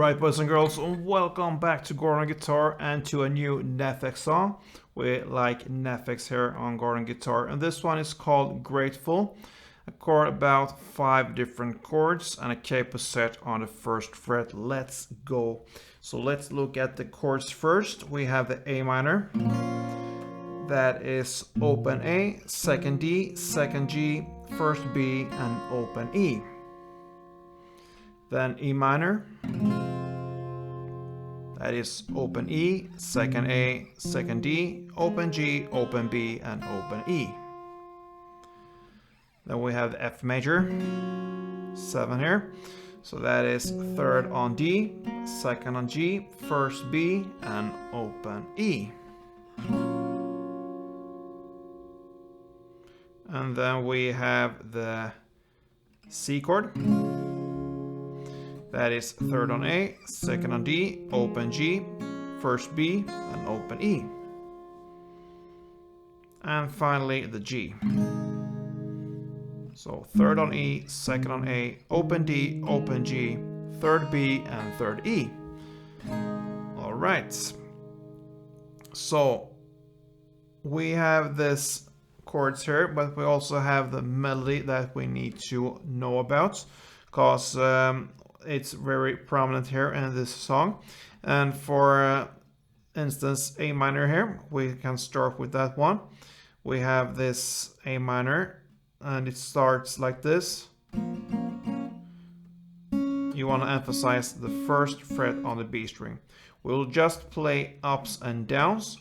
Alright, boys and girls, welcome back to Gordon Guitar and to a new NEFFEX song. We like NEFFEX here on Gordon Guitar, and this one is called Grateful. A chord about 5 different chords and a capo set on the 1st fret. Let's go. So let's look at the chords first. We have the A minor. That is open A, 2nd D, 2nd G, 1st B, and open E. Then E minor. That is open E, 2nd A, 2nd D, open G, open B, and open E. Then we have the F major, 7 here. So that is 3rd on D, 2nd on G, 1st B, and open E. And then we have the C chord. That is 3rd on A, 2nd on D, open G, 1st B, and open E. And finally the G. So 3rd on E, 2nd on A, open D, open G, 3rd B, and 3rd E. Alright. So we have this chords here, but we also have the melody that we need to know about, because it's very prominent here in this song. And for instance, A minor here, we can start with that one. We have this A minor, and it starts like this. You want to emphasize the 1st fret on the B string. We'll just play ups and downs,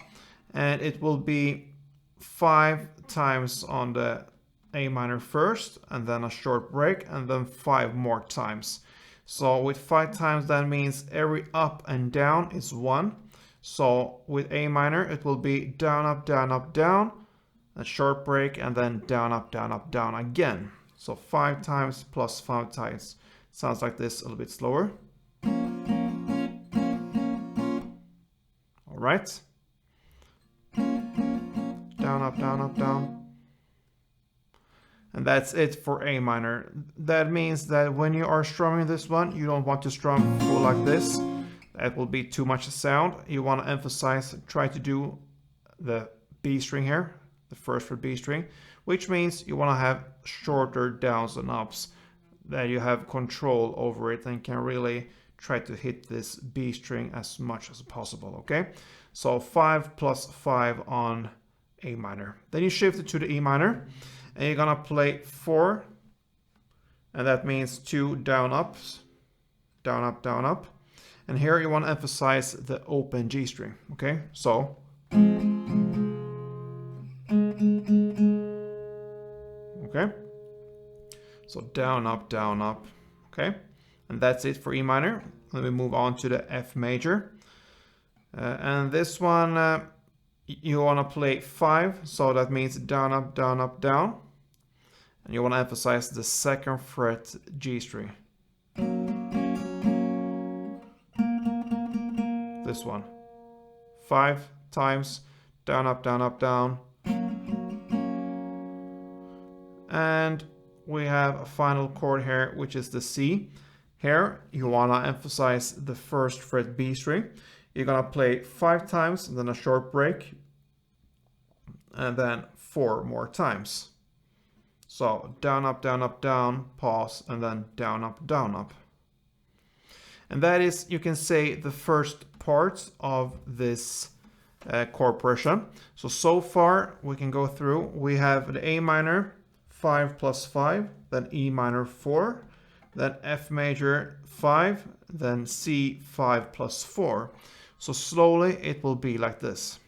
and it will be 5 times on the A minor first, and then a short break, and then 5 more times. So with 5 times, that means every up and down is 1. So with A minor, it will be down, up, down, up, down, a short break, and then down, up, down, up, down again. So 5 times plus 5 times. Sounds like this, a little bit slower. All right. Down, up, down, up, down. And that's it for A minor. That means that when you are strumming this one, you don't want to strum full like this. That will be too much sound. You want to emphasize, try to do the B string here, the 1st fret B string, which means you want to have shorter downs and ups, that you have control over it and can really try to hit this B string as much as possible, okay? So 5 plus 5 on A minor. Then you shift it to the E minor, and you're gonna play 4, and that means 2 down ups, down, up, down, up. And here you want to emphasize the open G string, okay? So okay, so down, up, okay? And that's it for E minor. Let me move on to the F major, and this one you want to play 5, so that means down, up, down, up, down. And you want to emphasize the 2nd fret G string. This one. 5 times, down, up, down, up, down. And we have a final chord here, which is the C. Here, you want to emphasize the 1st fret B string. You're going to play 5 times, and then a short break, and then 4 more times. So down, up, down, pause, and then down, up, down, up. And that is, you can say, the first part of this chord progression. So far we can go through. We have the A minor, 5 plus 5, then E minor 4, then F major 5, then C 5 plus 4. So slowly it will be like this.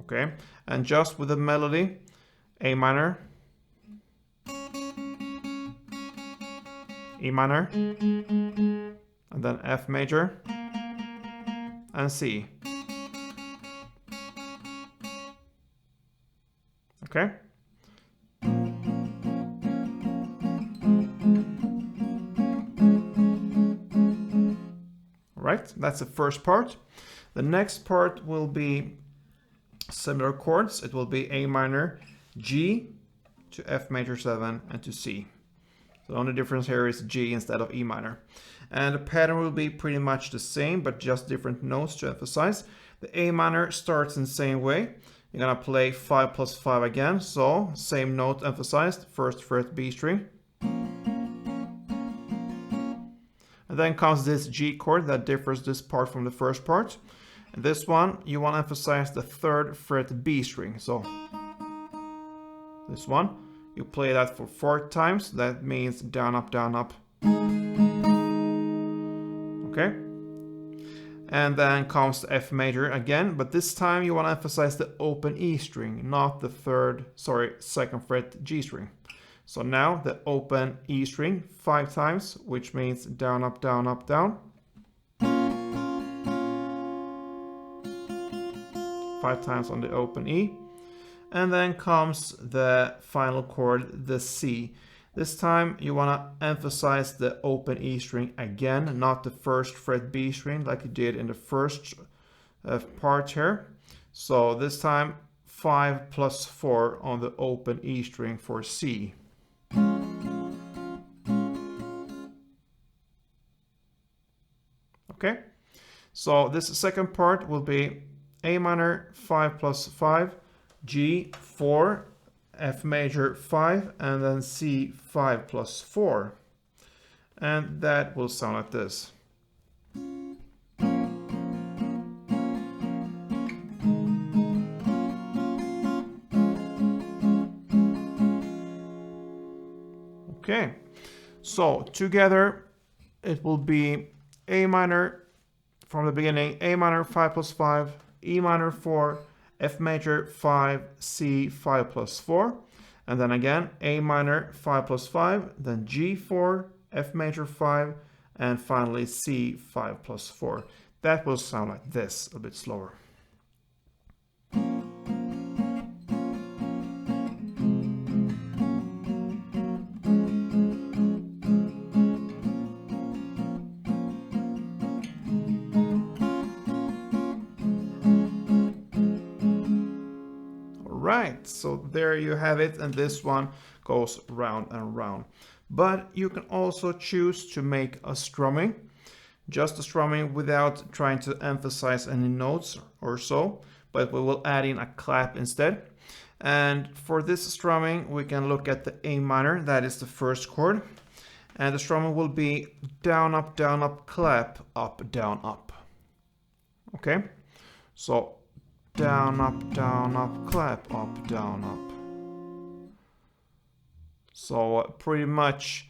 Okay, and just with the melody, A minor, E minor, and then F major, and C. Okay? All right, that's the first part. The next part will be similar chords, it will be A minor, G to F major 7 and to C. So the only difference here is G instead of E minor. And the pattern will be pretty much the same, but just different notes to emphasize. The A minor starts in the same way. You're gonna play 5 plus 5 again, so same note emphasized, first fret B string. And then comes this G chord that differs this part from the first part. And this one, you want to emphasize the third fret B string. So this one, you play that for 4 times. That means down, up, down, up. Okay. And then comes the F major again, but this time you want to emphasize the open E string, not the second fret G string. So now the open E string 5 times, which means down, up, down, up, down. 5 times on the open E. And then comes the final chord, the C. This time you want to emphasize the open E string again, not the first fret B string like you did in the first part here. So this time 5 plus 4 on the open E string for C. Okay, so this second part will be A minor 5 plus 5, G 4, F major 5, and then C 5 plus 4. And that will sound like this. Okay, so together it will be A minor from the beginning, A minor 5 plus 5, E minor 4, F major 5, C 5 plus 4, and then again A minor 5 plus 5, then G 4, F major 5, and finally C 5 plus 4. That will sound like this, a bit slower. Right, so there you have it, and this one goes round and round. But you can also choose to make a strumming, just a strumming without trying to emphasize any notes or so, but we will add in a clap instead. And for this strumming we can look at the A minor, that is the first chord, and the strumming will be down, up, clap, up, down, up. Okay, so down, up, clap, up, down, up. So pretty much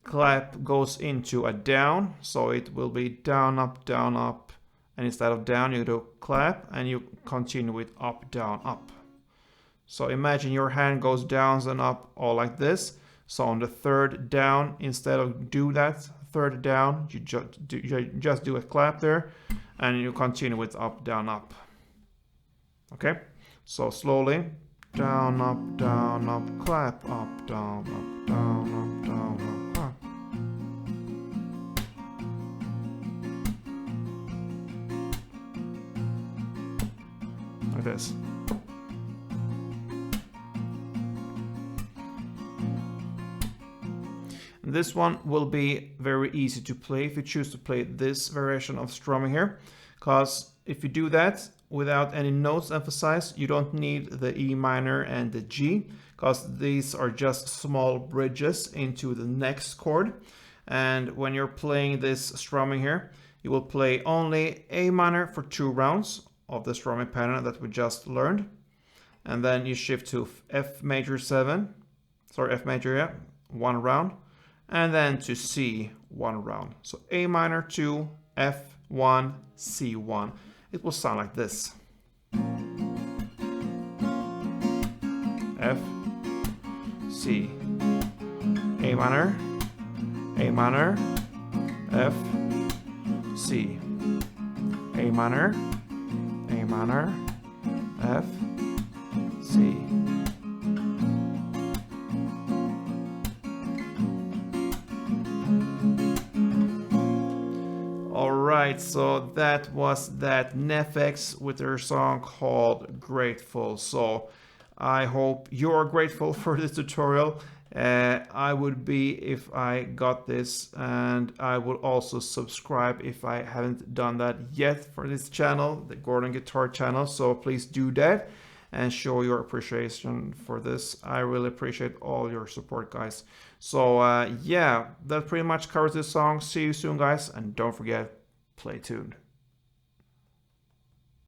clap goes into a down, so it will be down, up, and instead of down you do clap and you continue with up, down, up. So imagine your hand goes down and up all like this. So on the third down, instead of do that third down, you just do a clap there and you continue with up, down, up. Okay, so slowly, down, up, clap, up, down, up, clap. Like this. And this one will be very easy to play if you choose to play this variation of strumming here, because if you do that without any notes emphasized, you don't need the E minor and the G, because these are just small bridges into the next chord. And when you're playing this strumming here, you will play only A minor for 2 rounds of the strumming pattern that we just learned, and then you shift to F major 1 round, and then to C 1 round. So A minor 2, F1, C1. It will sound like this. F, C, A minor, F, C, A minor, F, C. right, so that was that NEFFEX with their song called Grateful. So I hope you're grateful for this tutorial. I would be if I got this, and I would also subscribe if I haven't done that yet for this channel, the Gordon Guitar channel. So please do that and show your appreciation for this. I really appreciate all your support, guys. So yeah, that pretty much covers this song. See you soon, guys, and don't forget, play tuned.